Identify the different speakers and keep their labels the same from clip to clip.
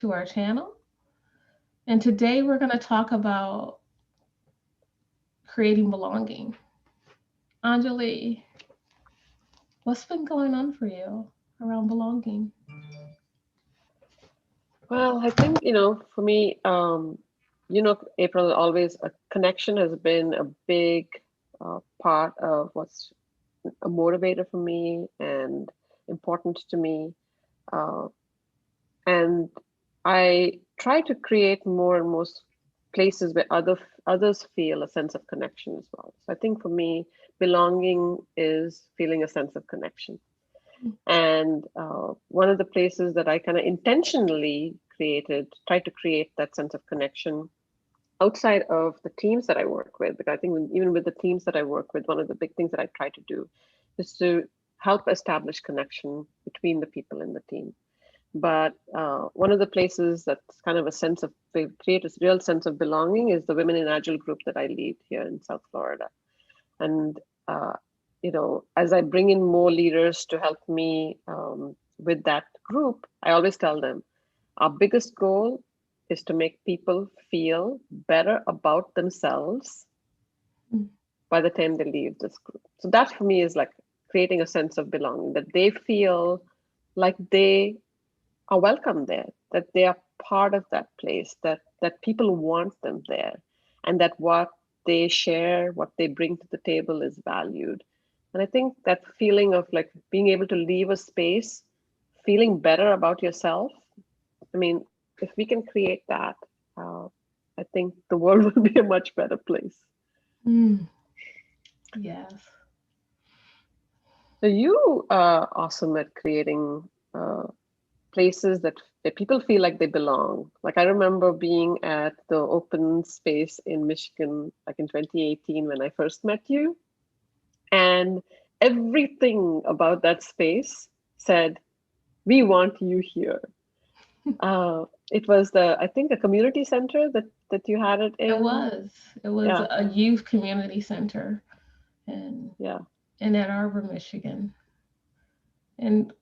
Speaker 1: to our channel. And today we're going to talk about creating belonging. Anjali, what's been going on for you around belonging?
Speaker 2: Well, I think, for me, April, always a connection has been a big part of what's a motivator for me and important to me. Uh, and I try to create more and more places where others feel a sense of connection as well. So I think for me, belonging is feeling a sense of connection. And one of the places that I kind of intentionally tried to create that sense of connection outside of the teams that I work with, because I think even with the teams that I work with, one of the big things that I try to do is to help establish connection between the people in the team. But one of the places that's kind of a sense of, they create a real sense of belonging is the Women in Agile group that I lead here in South Florida. And uh, as I bring in more leaders to help me with that group, I always tell them our biggest goal is to make people feel better about themselves by the time they leave this group. So that for me is like creating a sense of belonging, that they feel like they are welcome there, that they are part of that place, that people want them there, and that what they share, what they bring to the table is valued. And I think that feeling of like being able to leave a space feeling better about yourself, I mean, if we can create that, uh, I think the world will be a much better place.
Speaker 1: Mm, yes.
Speaker 2: So you are awesome at creating places that people feel like they belong. Like I remember being at the open space in Michigan, like in 2018 when I first met you, and everything about that space said, "We want you here." It was I think, a community center that you had it
Speaker 1: It
Speaker 2: in.
Speaker 1: was. It was
Speaker 2: Yeah,
Speaker 1: a youth community center in
Speaker 2: yeah,
Speaker 1: in Ann Arbor, Michigan. And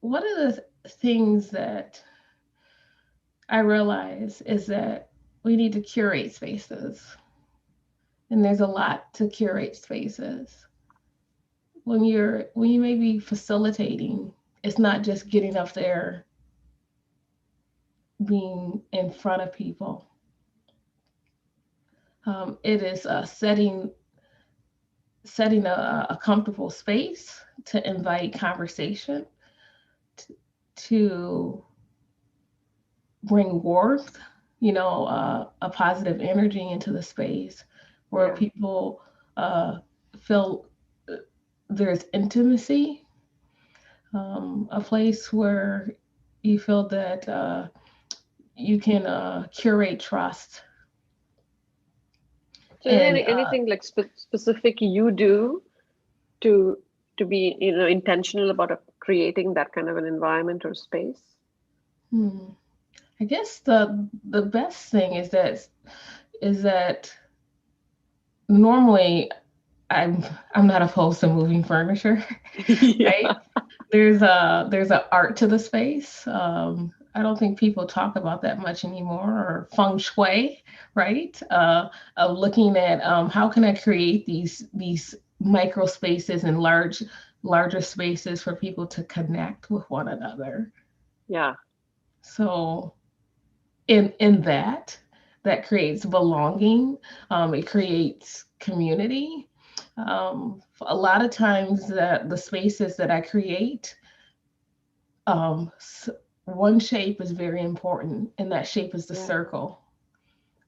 Speaker 1: one of the things that I realize is that we need to curate spaces. And there's a lot to curate spaces. When you may be facilitating, it's not just getting up there being in front of people. It is setting a comfortable space to invite conversation, to, to bring warmth, a positive energy into the space where
Speaker 2: yeah.
Speaker 1: people feel there's intimacy, a place where you feel that you can curate trust.
Speaker 2: So is there
Speaker 1: And
Speaker 2: anything like specific you do to be intentional about creating that kind of an environment or space?
Speaker 1: hmm, I guess the best thing is that normally I'm not opposed to moving furniture, right?
Speaker 2: Yeah.
Speaker 1: There's a art to the space. I don't think people talk about that much anymore, or feng shui, right? Of looking at how can I create these micro spaces and larger spaces for people to connect with one another.
Speaker 2: Yeah.
Speaker 1: So in that creates belonging. It creates community. A lot of times that the spaces that I create, um, one shape is very important, and that shape is the
Speaker 2: Yeah.
Speaker 1: circle.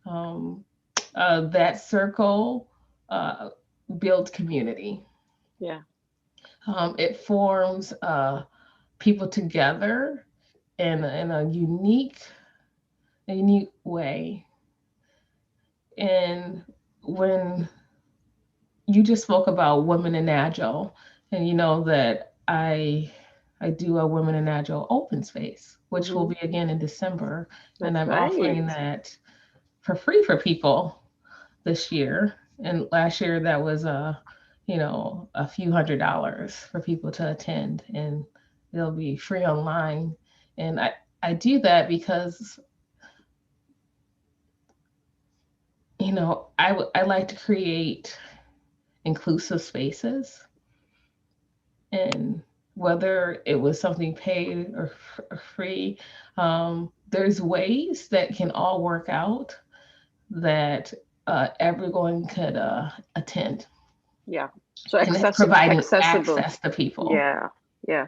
Speaker 1: Um, that circle uh, builds community.
Speaker 2: Yeah.
Speaker 1: It forms people together in a unique way. And when you just spoke about women in agile, and you know that I do a women in agile open space, which will
Speaker 2: Hmm.
Speaker 1: be again in December, and
Speaker 2: That's
Speaker 1: I'm offering
Speaker 2: right.
Speaker 1: that for free for people this year. And last year that was a few $100s for people to attend, and it'll be free online. And I do that because, I like to create inclusive spaces, and whether it was something paid or free, there's ways that can all work out that everyone could attend,
Speaker 2: Yeah. So
Speaker 1: and it's providing
Speaker 2: accessible.
Speaker 1: access to people.
Speaker 2: Yeah. Yeah.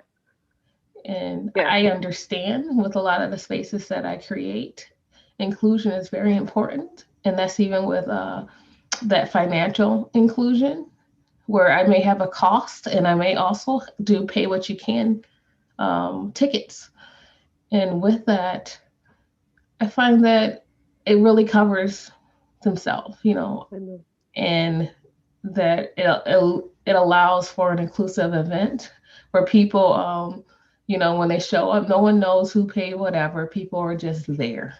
Speaker 1: And
Speaker 2: Yeah.
Speaker 1: I understand with a lot of the spaces that I create, inclusion is very important, and that's even with that financial inclusion, where I may have a cost, and I may also do pay what you can tickets. And with that, I find that it really covers themselves,
Speaker 2: I know.
Speaker 1: and that it allows for an inclusive event where people, when they show up, no one knows who paid whatever. People are just there.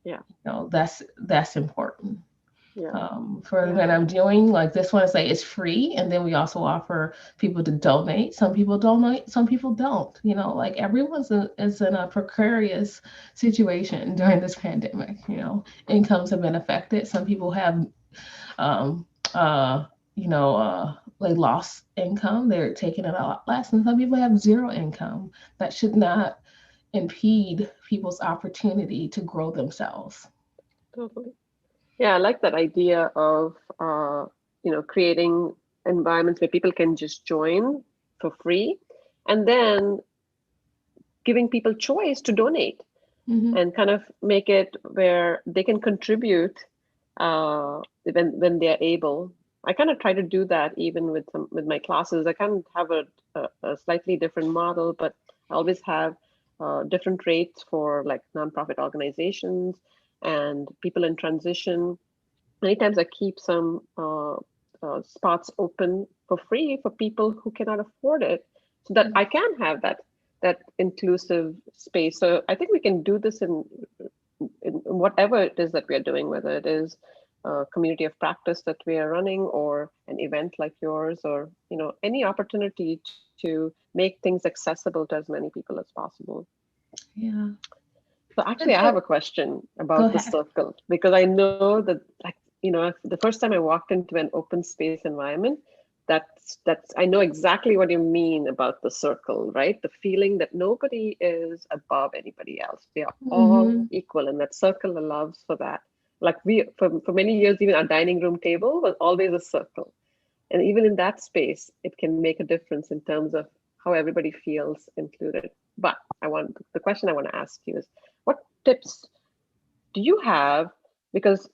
Speaker 2: Yeah.
Speaker 1: That's important.
Speaker 2: Yeah.
Speaker 1: For the
Speaker 2: Yeah.
Speaker 1: event I'm doing, like this one, say it's free, and then we also offer people to donate. Some people donate, some people don't. Like everyone's is in a precarious situation during this pandemic. Incomes have been affected. Some people have, um, uh, they lost income. They're taking it a lot less, and some people have zero income. That should not impede people's opportunity to grow themselves.
Speaker 2: Totally. Yeah, I like that idea of creating environments where people can just join for free, and then giving people choice to donate,
Speaker 1: Hmm.
Speaker 2: and kind of make it where they can contribute when they're able. I kind of try to do that even with my classes. I kind of have a slightly different model, but I always have different rates for like nonprofit organizations and people in transition. Many times I keep some spots open for free for people who cannot afford it, so that I can have that inclusive space. So I think we can do this in whatever it is that we are doing, whether it is a community of practice that we are running, or an event like yours, or any opportunity to make things accessible to as many people as possible.
Speaker 1: Yeah.
Speaker 2: So actually,
Speaker 1: It's
Speaker 2: I have a question
Speaker 1: Go
Speaker 2: about the
Speaker 1: ahead.
Speaker 2: circle, because I know that, like, the first time I walked into an open space environment, that's I know exactly what you mean about the circle, right? The feeling that nobody is above anybody else. They are all
Speaker 1: Hmm.
Speaker 2: equal, and that circle allows for that. Like for many years, even our dining room table was always a circle, and even in that space, it can make a difference in terms of how everybody feels included. But the question I want to ask you is, what tips do you have? Because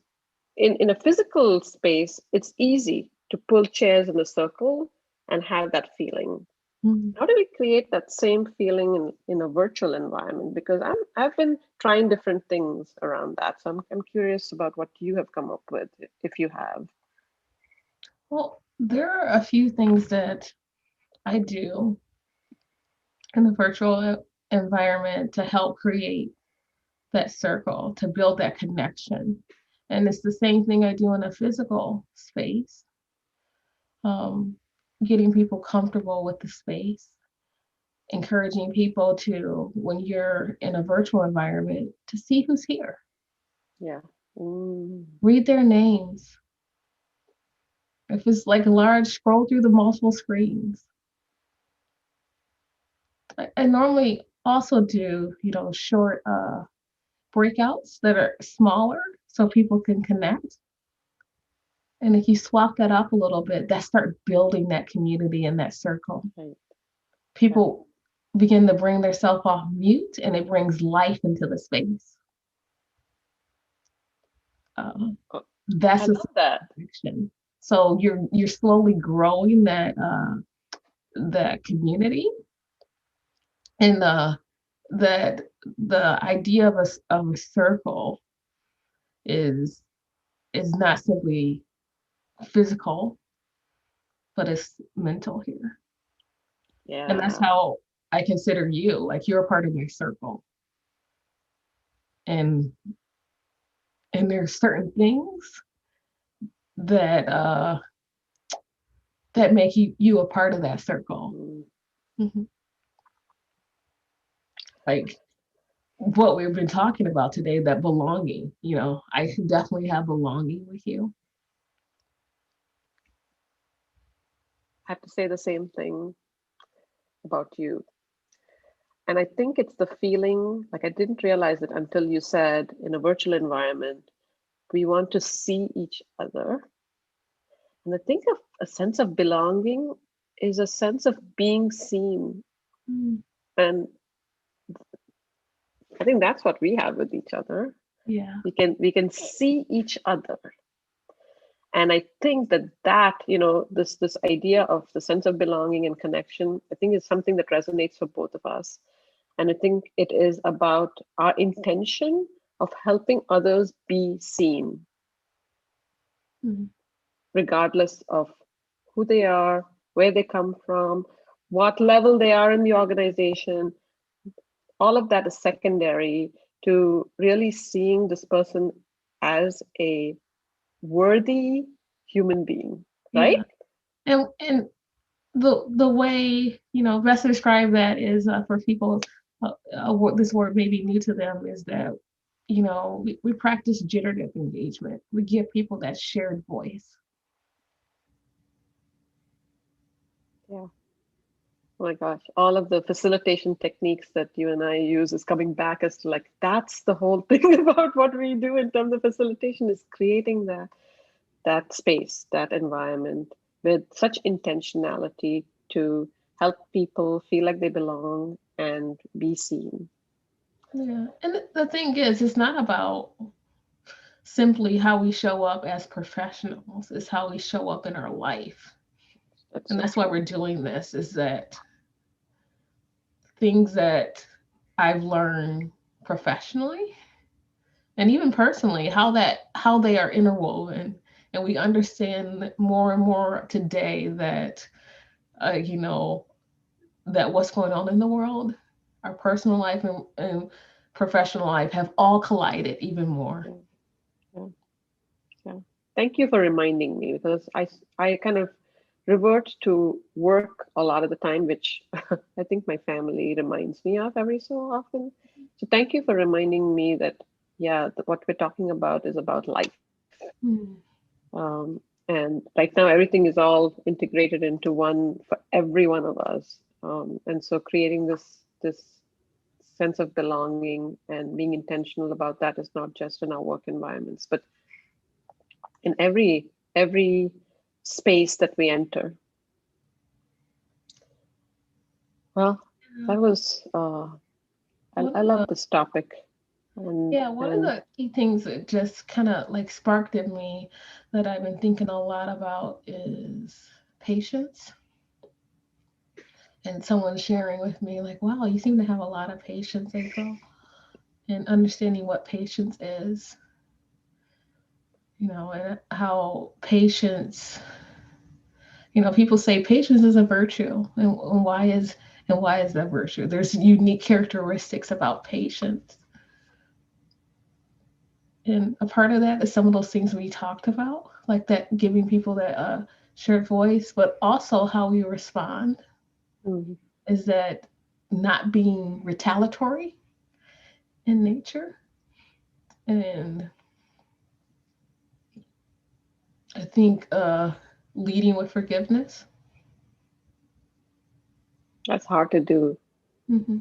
Speaker 2: in a physical space, it's easy to pull chairs in a circle and have that feeling.
Speaker 1: Hmm.
Speaker 2: How do we create that same feeling in a virtual environment? Because I've been trying different things around that. So I'm curious about what you have come up with, if you have.
Speaker 1: Well, there are a few things that I do in the virtual environment to help create that circle, to build that connection. And it's the same thing I do in a physical space, um, getting people comfortable with the space, encouraging people to, when you're in a virtual environment, to see who's here,
Speaker 2: Yeah. Mm,
Speaker 1: read their names. If it's like a large, scroll through the multiple screens. I normally also do, short breakouts that are smaller so people can connect. And if you swap that up a little bit, that start building that community in that circle.
Speaker 2: right. Yeah.
Speaker 1: People begin to bring themselves off mute, and it brings life into the space. Um,
Speaker 2: Oh, I
Speaker 1: that's a
Speaker 2: love that.
Speaker 1: connection. So you're slowly growing that community, and that the idea of a circle is is not simply physical, but it's mental here. And that's
Speaker 2: Yeah.
Speaker 1: how I consider you. Like you're a part of my circle. And there's certain things that that make you a part of that circle.
Speaker 2: Mm,
Speaker 1: Hmm. Like what we've been talking about today, that belonging, I can definitely have belonging with you.
Speaker 2: I have to say the same thing about you. And I think it's the feeling, like I didn't realize it until you said in a virtual environment, we want to see each other. And I think of a sense of belonging is a sense of being seen.
Speaker 1: Mm,
Speaker 2: And I think that's what we have with each other.
Speaker 1: yeah.
Speaker 2: We can see each other. And I think that this idea of the sense of belonging and connection, I think is something that resonates for both of us. And I think it is about our intention of helping others be seen,
Speaker 1: Mm,
Speaker 2: regardless of who they are, where they come from, what level they are in the organization. All of that is secondary to really seeing this person as a worthy human being, right?
Speaker 1: yeah. And the way best to describe that is, for people, this word may be new to them, is that we practice generative engagement. We give people that shared voice.
Speaker 2: Yeah. Oh my gosh, all of the facilitation techniques that you and I use is coming back as to like that's the whole thing about what we do in terms of facilitation is creating that space, that environment with such intentionality to help people feel like they belong and be seen.
Speaker 1: Yeah, and the thing is, it's not about simply how we show up as professionals. It's how we show up in our life.
Speaker 2: That's
Speaker 1: And
Speaker 2: so
Speaker 1: that's why we're
Speaker 2: true.
Speaker 1: doing this, is that things that I've learned professionally and even personally, how they are interwoven. And we understand more and more today that uh, you know that what's going on in the world, our personal life and professional life have all collided even more.
Speaker 2: Yeah, yeah, yeah. Thank you for reminding me because I kind of revert to work a lot of the time, which I think my family reminds me of every so often. So thank you for reminding me that, yeah, what we're talking about is about life.
Speaker 1: Mm.
Speaker 2: And right now, everything is all integrated into one for every one of us. And so creating this sense of belonging and being intentional about that is not just in our work environments, but in every space that we enter. Well,
Speaker 1: Yeah.
Speaker 2: that was
Speaker 1: One
Speaker 2: I
Speaker 1: of the
Speaker 2: love this topic, and
Speaker 1: Yeah, one of
Speaker 2: and
Speaker 1: the key things that just kind of like sparked in me, that I've been thinking a lot about, is patience. And someone sharing with me, like, wow, you seem to have a lot of patience, April, and understanding what patience is, and how patience, people say patience is a virtue. And why is that virtue? There's unique characteristics about patience. And a part of that is some of those things we talked about, like that, giving people that shared voice, but also how we respond,
Speaker 2: mhm,
Speaker 1: is that not being retaliatory in nature. And I think leading with forgiveness.
Speaker 2: that's hard to do.
Speaker 1: Hmm.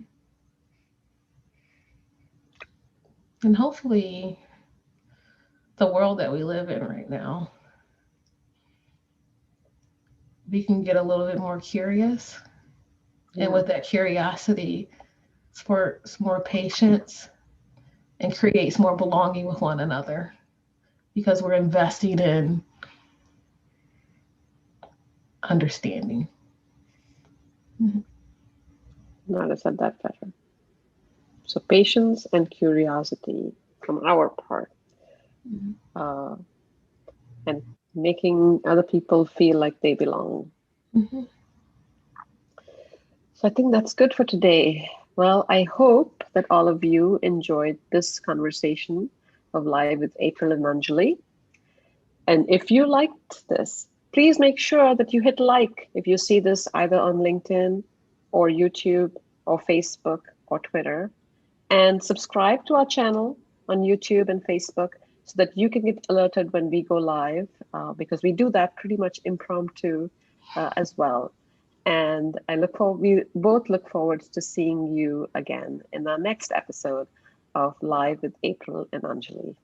Speaker 1: And hopefully, the world that we live in right now, we can get a little bit more curious. And
Speaker 2: Yeah,
Speaker 1: with that curiosity, spurts more patience and creates more belonging with one another, because we're investing in understanding. Mhm.
Speaker 2: not have said that better. So patience and curiosity from our part,
Speaker 1: Mhm.
Speaker 2: uh, and making other people feel like they belong.
Speaker 1: Mhm.
Speaker 2: So I think that's good for today. Well, I hope that all of you enjoyed this conversation of Live with April and Anjali. And if you liked this, please make sure that you hit like if you see this either on LinkedIn or YouTube or Facebook or Twitter. And subscribe to our channel on YouTube and Facebook so that you can get alerted when we go live, because we do that pretty much impromptu as well. And we both look forward to seeing you again in our next episode of Live with April and Anjali.